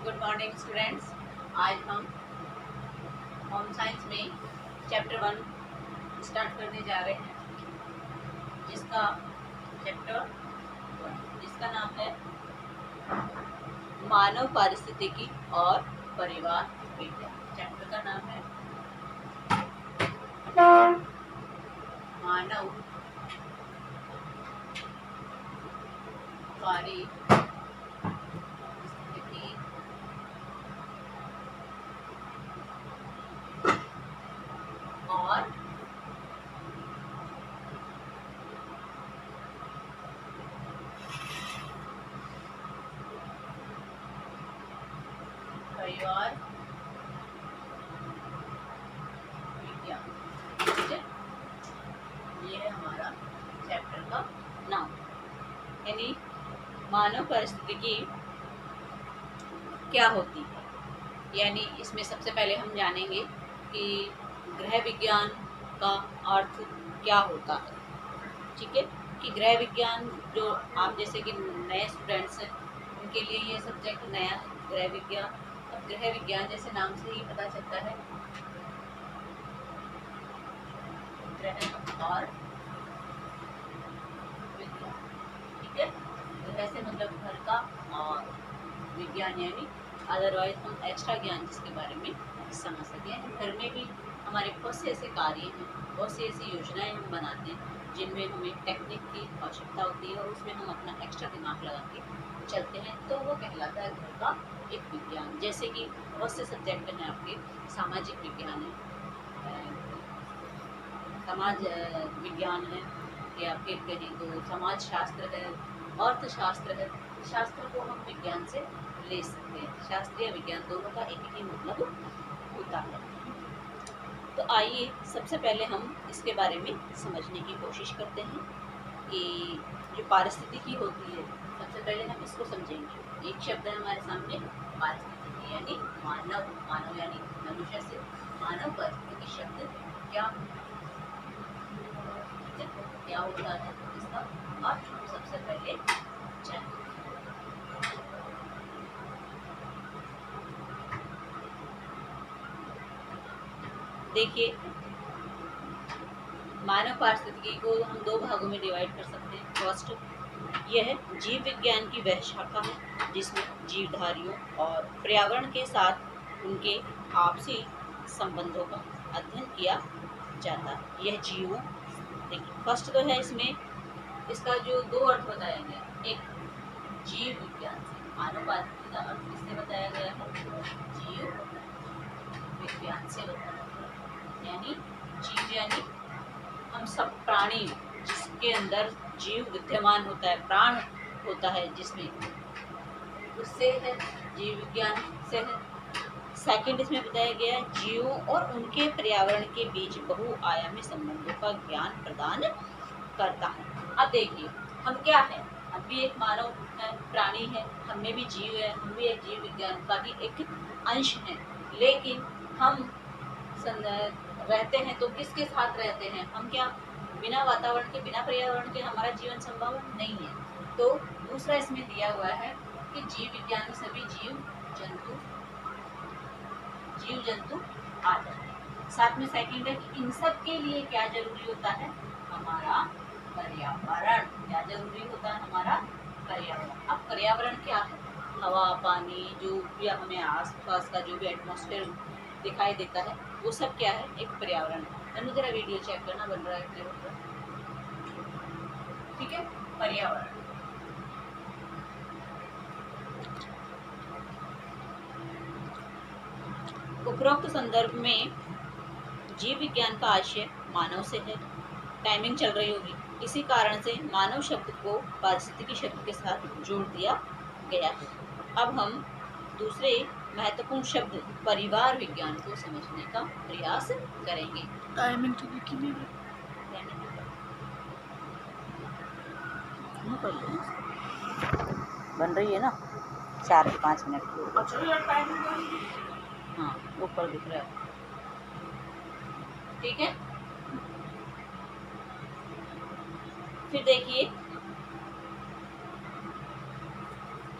Good morning students. आज हम home science में चैप्टर 1 स्टार्ट करने जा रहे हैं, जिसका नाम है मानव पारिस्थितिकी और परिवार विज्ञान। चैप्टर का नाम है मानव पारिस्थितिकी और परिवार विज्ञान। ठीक है, ये है हमारा चैप्टर का नाम, यानी मानव पारिस्थितिकी क्या होती है। यानी इसमें सबसे पहले हम जानेंगे कि गृह विज्ञान का अर्थ क्या होता है। ठीक है, कि गृह विज्ञान जो आप जैसे कि नए स्टूडेंट्स हैं उनके लिए ये सब्जेक्ट नया है, गृह विज्ञान। अब गृह विज्ञान जैसे नाम से ही पता चलता है, गृह और विज्ञान। ठीक है, गृह से मतलब घर का, और विज्ञान यानी अदरवाइज हम एक्स्ट्रा ज्ञान जिसके बारे में समझ सकें। घर में भी हमारे बहुत से ऐसे कार्य हैं, बहुत सी ऐसी योजनाएं हम बनाते हैं जिनमें हमें टेक्निक की आवश्यकता होती है और उसमें हम अपना एक्स्ट्रा दिमाग लगा के चलते हैं, तो वो कहलाता है घर का एक विज्ञान। जैसे कि बहुत से सब्जेक्ट हैं आपके, सामाजिक विज्ञान है, समाज विज्ञान है, या फिर कहें तो समाज शास्त्र है, अर्थशास्त्र है। शास्त्र को हम विज्ञान से ले सकते हैं, शास्त्रीय विज्ञान दोनों का एक ही मतलब होता है। तो आइए सबसे पहले हम इसके बारे में समझने की कोशिश करते हैं कि जो पारिस्थितिकी होती है, सबसे पहले हम इसको समझेंगे। एक शब्द है हमारे सामने पारिस्थितिकी, यानी मानव। मानव यानी मनुष्य से मानव पारिस्थितिकी शब्द क्या होता है, इसका अर्थ हम सबसे पहले जानेंगे। देखिए, मानव पारिस्थितिकी को हम दो भागों में डिवाइड कर सकते हैं। फर्स्ट, यह है जीव विज्ञान की वह शाखा है जिसमें जीवधारियों और पर्यावरण के साथ उनके आपसी संबंधों का अध्ययन किया जाता है। यह जीवों, देखिए फर्स्ट तो है इसमें, इसका जो दो अर्थ बताया गया, एक जीव विज्ञान से, मानव पारिस्थितिकी का अर्थ किससे बताया गया है, जीव विज्ञान से बताया गया। यानी जीव यानी हम सब प्राणी, जिसके अंदर जीव विद्यमान होता है, प्राण होता है जिसमें, उससे है जीव विज्ञान से है। सेकंड इसमें बताया गया है जीवों और उनके पर्यावरण के बीच बहुआयामी संबंधों का ज्ञान प्रदान करता है। अब देखिए, हम क्या है, हम भी एक मानव है, प्राणी है, हम में भी जीव है, हम भी एक जीव विज्ञान का ही एक अंश है। लेकिन हम रहते हैं तो किसके साथ रहते हैं, हम क्या बिना वातावरण के, बिना पर्यावरण के हमारा जीवन संभव नहीं है। तो दूसरा इसमें दिया हुआ है कि जीव विज्ञान में सभी जीव जंतु आ जाते हैं। साथ में सेकंड है कि इन सब के लिए क्या जरूरी होता है, हमारा पर्यावरण। क्या जरूरी होता है, हमारा पर्यावरण। अब पर्यावरण क्या है, हवा, पानी, जो भी हमें आसपास का जो भी एटमॉस्फेयर दिखाई देता है, वो सब क्या है, एक पर्यावरण है। तनु जरा वीडियो चेक करना, बन रहा है क्लियर? ठीक है, पर्यावरण। उपरोक्त संदर्भ में जीव विज्ञान का आशय मानव से है। टाइमिंग चल रही होगी, इसी कारण से मानव शब्द को पारिस्थितिकी शब्द के साथ जोड़ दिया गया है। अब हम दूसरे महत्वपूर्ण शब्द परिवार विज्ञान को समझने का प्रयास करेंगे। टाइमिंग तो देखी नहीं बन रही है ना, 4 से 5 मिनट की। हाँ, ऊपर दिख रहा है। ठीक है, फिर देखिए,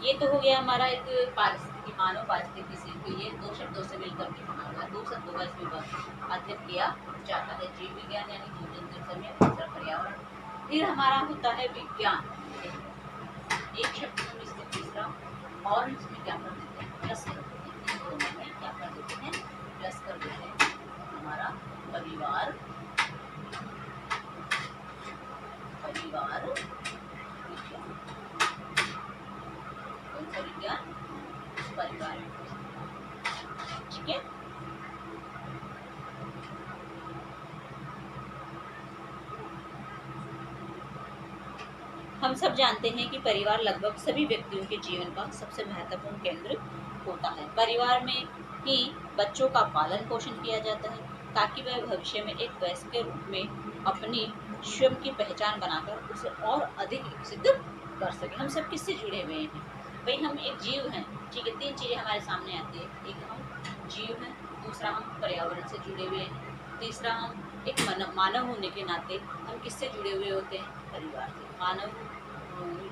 ये तो हो गया हमारा एक पारिस्थितिकी कि मानव पारिस्थितिकी से, तो ये दो शब्दों से मिलकर के बना हुआ है, दो शब्दों का इसमें अध्ययन किया जाता है। जीव विज्ञान यानी जीव जंतु समय, दूसरा पर्यावरण। फिर हमारा होता है विज्ञान, एक शब्द हम इसमें तीसरा और इसमें क्या कर देते हैं, प्लस कर देते हैं, इन दोनों में क्या कर देते हैं, प्लस कर देते हैं, हमारा परिवार विज्ञान। कौन सा विज्ञान, परिवार। ठीक है, हम सब जानते हैं कि परिवार लगभग सभी व्यक्तियों के जीवन का सबसे महत्वपूर्ण केंद्र होता है। परिवार में ही बच्चों का पालन पोषण किया जाता है ताकि वह भविष्य में एक वयस्क के रूप में अपनी स्वयं की पहचान बनाकर उसे और अधिक विकसित कर सके। हम सब किससे जुड़े हुए हैं भाई, हम एक जीव हैं। ठीक है, तीन चीज़ें हमारे सामने आती है, एक हम जीव हैं, दूसरा हम पर्यावरण से जुड़े हुए हैं, तीसरा हम एक मानव होने के नाते हम किससे जुड़े हुए होते हैं, परिवार से। मानव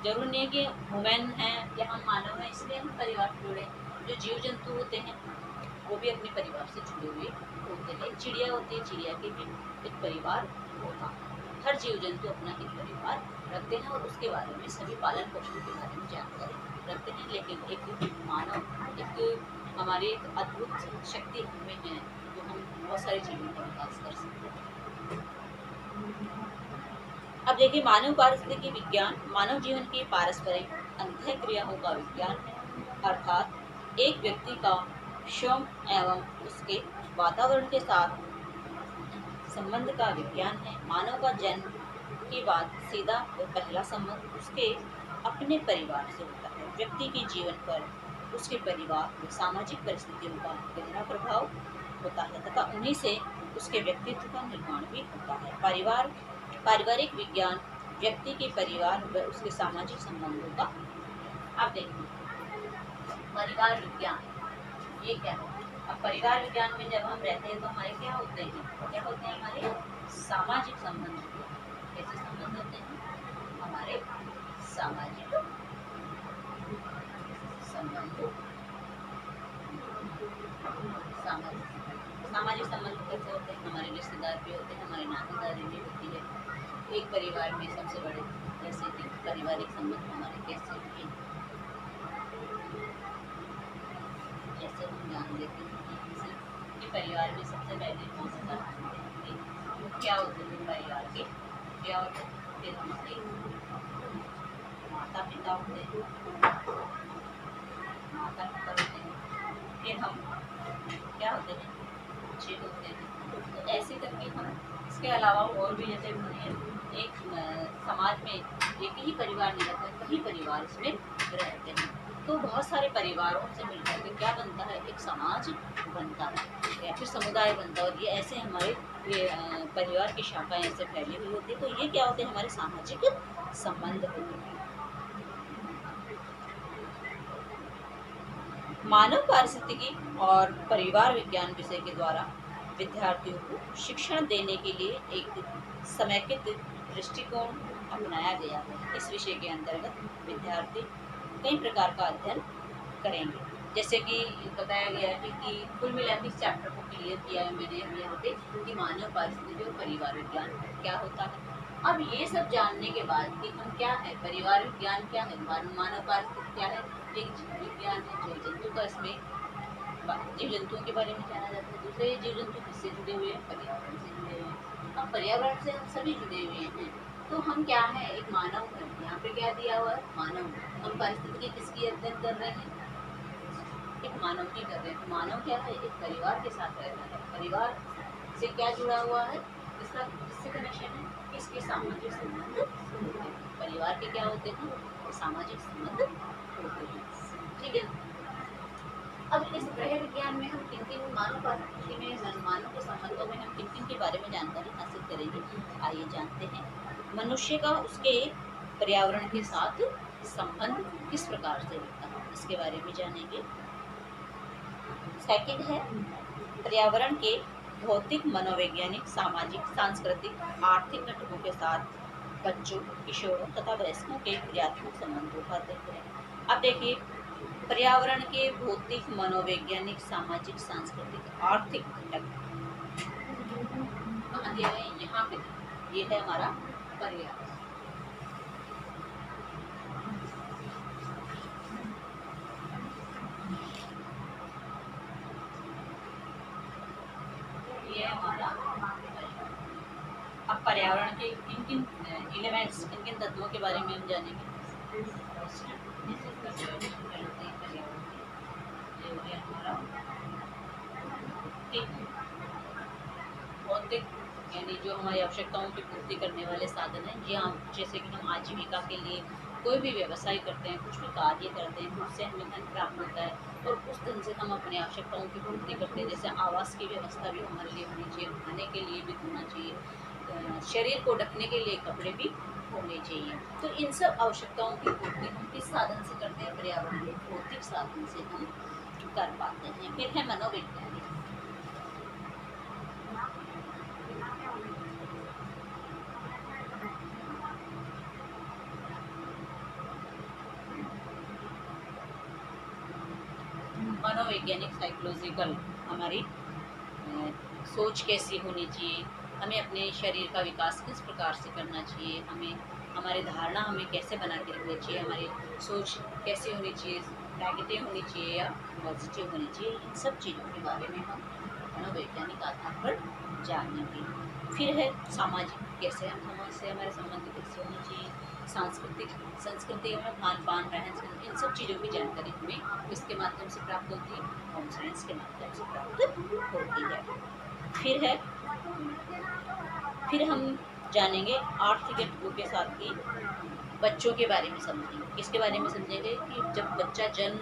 जरूर नहीं है कि ह्यूमन है या हम मानव हैं इसलिए हम परिवार से जुड़े। जो जीव जंतु होते हैं वो भी अपने परिवार से जुड़े हुए होते हैं। चिड़िया होती है, चिड़िया के भी एक परिवार होता है। हर जीव जंतु अपना एक परिवार रखते हैं और उसके बारे में सभी पालन पोषण के बारे में जानकारी रखते हैं। लेकिन एक मानव, एक हमारी एक अद्भुत शक्ति हमें है, तो हम बहुत सारी चीज़ों का विकास कर सकते हैं। अब देखिए, मानव पारिस्थितिकी विज्ञान मानव जीवन की पारस्परिक अंतःक्रियाओं का विज्ञान है, अर्थात एक व्यक्ति का स्वयं एवं उसके वातावरण के साथ संबंध का विज्ञान है। मानव का जन्म के बाद सीधा और पहला संबंध उसके अपने परिवार से होता है। व्यक्ति के जीवन पर उसके परिवार व सामाजिक परिस्थितियों का गहरा प्रभाव होता है तथा उन्हीं से उसके व्यक्तित्व का निर्माण भी होता है। पारिवारिक विज्ञान व्यक्ति के परिवार व उसके सामाजिक संबंधों का। अब देखिए, परिवार विज्ञान ये क्या है। अब परिवार विज्ञान में जब हम रहते हैं तो हमारे क्या होते हैं, हमारे सामाजिक संबंध। कैसे संबंध होते हैं, हमारे सामाजिक संबंध। सामाजिक संबंध कैसे होते हैं, हमारे रिश्तेदार भी होते हैं, हमारे नाती दादी भी होती है। एक परिवार में सबसे बड़े जैसे कि पारिवारिक संबंध हमारे कैसे होते हैं, जैसे हम जान लेते हैं कि परिवार में सबसे पहले कौन सा क्या होते हैं, परिवार के क्या होते हैं, फिर हमारे माता पिता होते हैं, फिर हम क्या होते हैं, बच्चे होते हैं। तो ऐसे करके हम, इसके अलावा और भी जैसे एक समाज में एक ही परिवार नहीं रहता, कई परिवार इसमें रहते हैं। तो बहुत सारे परिवारों से मिलकर के क्या बनता है, एक समाज बनता है या फिर समुदाय बनता है। और ये ऐसे हमारे परिवार की शाखाएं ऐसे फैली हुई होती है। तो ये क्या होते हैं, हमारे सामाजिक संबंध होते हैं। मानव पारिस्थितिकी और परिवार विज्ञान विषय के द्वारा विद्यार्थियों को शिक्षण देने के लिए एक समेकित दृष्टिकोण अपनाया गया है। इस विषय के अंतर्गत विद्यार्थी कई प्रकार का अध्ययन करेंगे, जैसे कि बताया गया है कि कुल मिलाकर इस चैप्टर को क्लियर किया है मैंने यहाँ पे कि मानव पारिस्थितिकी और परिवार विज्ञान क्या होता है। अब ये सब जानने के बाद कि हम क्या है, परिवार विज्ञान क्या है, मानव पारिस्थितिकी क्या है, एक जीव विज्ञान है, जीव जंतु का इसमें जीव जंतुओं के बारे में जाना जाता है। दूसरे जीव जंतु किससे जुड़े हुए हैं, पर्यावरण से जुड़े हुए हैं। हम पर्यावरण से हम सभी जुड़े हुए हैं, तो हम क्या है, एक मानव है। यहाँ पे क्या दिया हुआ है, मानव। हम पारिस्थितिकी किसकी अध्ययन कर रहे हैं, एक मानव की कर रहे हैं। तो मानव क्या है, एक परिवार के साथ रहता है। परिवार से क्या जुड़ा हुआ है, इसका किससे कनेक्शन है, इसके सामाजिक संबंध होते हैं। परिवार के क्या होते हैं, सामाजिक संबंध होते हैं। ठीक है, अब इस ग्रह विज्ञान में हम किन किन मानव पारिस्थितिकी में, मानव के संबंधों में हम किन किन के बारे में जानकारी हासिल करेंगे, आइए जानते हैं। मनुष्य का उसके पर्यावरण के साथ संबंध किस प्रकार से होता है, इसके बारे में जानेंगे। सेकंड है, पर्यावरण के भौतिक, मनोवैज्ञानिक, सामाजिक, सांस्कृतिक, आर्थिक घटकों के साथ बच्चों, किशोरों तथा वयस्कों के क्रियात्मक संबंधों का अध्ययन करें। अब देखिए, पर्यावरण के भौतिक, मनोवैज्ञानिक, सामाजिक, सांस्कृतिक, आर्थिक घटक कहाँ दिए गए हैं? यहाँ पे ये है हमारा पर्यावरण। ये है हमारा। अब पर्यावरण के किन किन एलिमेंट्स, किन किन तत्वों के बारे में हम जानेंगे। भौतिक यानी जो हमारी आवश्यकताओं की पूर्ति करने वाले साधन हैं। जी हाँ, जैसे कि हम आजीविका के लिए कोई भी व्यवसाय करते हैं, कुछ भी कार्य करते हैं, उससे हमें धन प्राप्त होता है और उस धन से हम अपनी आवश्यकताओं की पूर्ति करते हैं। जैसे आवास की व्यवस्था भी हमारे लिए होनी चाहिए, खाने के लिए भी होना चाहिए, शरीर को ढकने के लिए कपड़े भी होने चाहिए। तो इन सब आवश्यकताओं की पूर्ति हम किस साधन से करते हैं? पर्यावरण के भौतिक साधन से हम कर पाते हैं। फिर है मनोवैज्ञानिक। मनोवैज्ञानिक साइकोलॉजिकल हमारी सोच कैसी होनी चाहिए, हमें अपने शरीर का विकास किस प्रकार से करना चाहिए, हमें हमारी धारणा हमें कैसे बना के रखनी चाहिए, हमारी सोच कैसी होनी चाहिए, नेगेटिव होनी चाहिए या पॉजिटिव होनी चाहिए। इन सब चीज़ों के बारे में हम मनोवैज्ञानिक आधार पर जानेंगे। फिर है सामाजिक, कैसे हम समाज से हमारे संबंध कैसे होने चाहिए, सांस्कृतिक, संस्कृति में खान पान, रहन सहन, इन सब चीज़ों की जानकारी हमें इसके माध्यम से प्राप्त होती है, होम साइंस के माध्यम से प्राप्त होती है। फिर हम जानेंगे आर्थिक घटकों के साथ ही बच्चों के बारे में समझेंगे। किसके बारे में समझेंगे कि जब बच्चा जन्म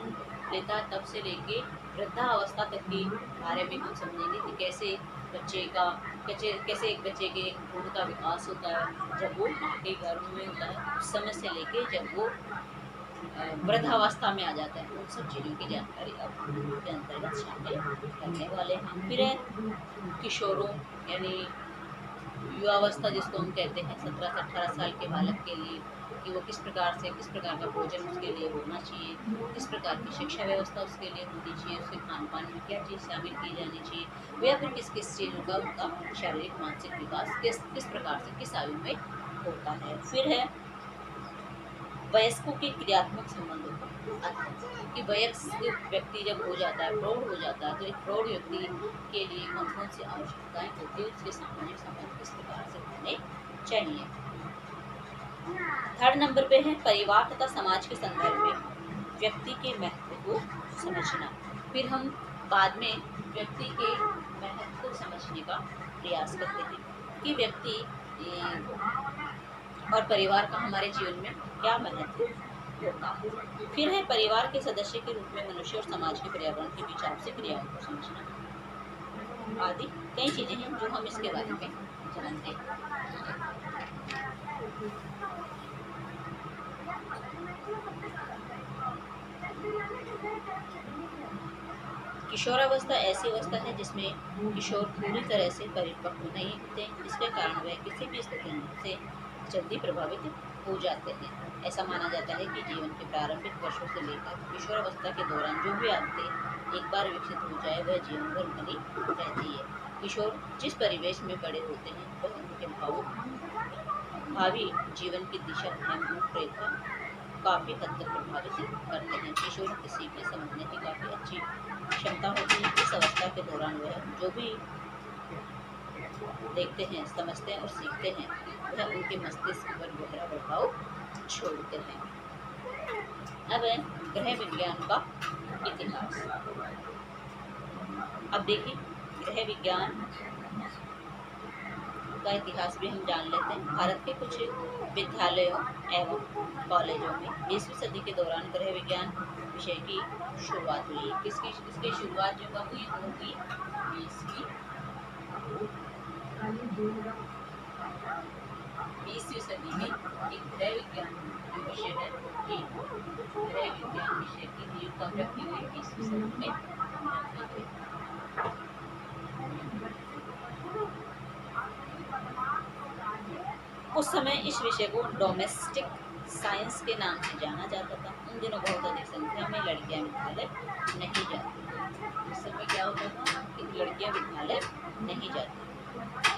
लेता है तब से लेके वृद्धावस्था तक के बारे में हम समझेंगे कि कैसे कैसे एक बच्चे के गुण का विकास होता है जब वो माँ के गर्भ में होता है, उस समय से लेके जब वो वृद्धावस्था में आ जाता है। उन सब चीज़ों की जानकारी अब के अंतर्गत शामिल करने वाले हैं। फिर है किशोरों यानी युवावस्था जिसको हम कहते हैं, 17 से 18 साल के बालक के लिए कि वो किस प्रकार का भोजन उसके लिए होना चाहिए, किस प्रकार की शिक्षा व्यवस्था उसके लिए होनी चाहिए, उसके खान पान में क्या चीज़ शामिल की जानी चाहिए, या फिर किस किस चीज़ों का उनका शारीरिक मानसिक विकास किस प्रकार से किस आयु में होता है। फिर है वयस्कों के क्रियात्मक संबंधों कि वयस्क व्यक्ति जब हो जाता है, प्रौढ़ हो जाता है, तो एक प्रौढ़ व्यक्ति के लिए कौन कौन सी आवश्यकताएं होती है, उसके सामाजिक संबंध किस प्रकार से होने चाहिए। थर्ड नंबर पे है परिवार तथा समाज के संदर्भ में व्यक्ति के महत्व को समझना। फिर हम बाद में व्यक्ति के महत्व को समझने का प्रयास करते हैं कि व्यक्ति और परिवार का हमारे जीवन में क्या महत्व होता है। फिर है परिवार के सदस्य के रूप में मनुष्य और समाज के पर्यावरण के बीच आपसी क्रियाओं को समझना आदि कई चीजें हैं जो हम इसके बारे में जानते हैं। किशोरावस्था ऐसी अवस्था है जिसमें किशोर पूरी तरह से परिपक्व नहीं होते, जिसके कारण वह किसी भी स्थिति से जल्दी प्रभावित हो जाते हैं। ऐसा माना जाता है कि जीवन के प्रारंभिक वर्षों से लेकर किशोरावस्था के दौरान जो भी आदतें एक बार विकसित हो जाए वह जीवन भर बनी रहती है। किशोर जिस परिवेश में बड़े होते हैं वह उनके भावी जीवन की दिशा एवं रूपरेखा काफ़ी हद तक प्रभावित करते हैं। किशोरों की सीखने समझने की काफ़ी अच्छी क्षमता होती है। इस अवस्था के दौरान वह जो भी देखते हैं, समझते हैं और सीखते हैं वह उनके मस्तिष्क पर गहरा प्रभाव छोड़ते हैं। अब है ग्रह विज्ञान का इतिहास। अब देखिए ग्रह विज्ञान का इतिहास भी हम जान लेते हैं। भारत के कुछ विद्यालयों एवं कॉलेजों में 20वीं सदी के दौरान ग्रह विज्ञान विषय की शुरुआत हुई। इसकी शुरुआत जो कब हुई होगी 20वीं सदी में एक ग्रह विज्ञान विषय है, ग्रह विज्ञान विषय की नींव कब रखी हुई 20वीं सदी में। उस समय इस विषय को डोमेस्टिक साइंस के नाम से जाना जाता था। उन दिनों बहुत अधिक संख्या में लड़कियां विद्यालय नहीं जाती। उस समय क्या होता था कि लड़कियां विद्यालय नहीं जाती।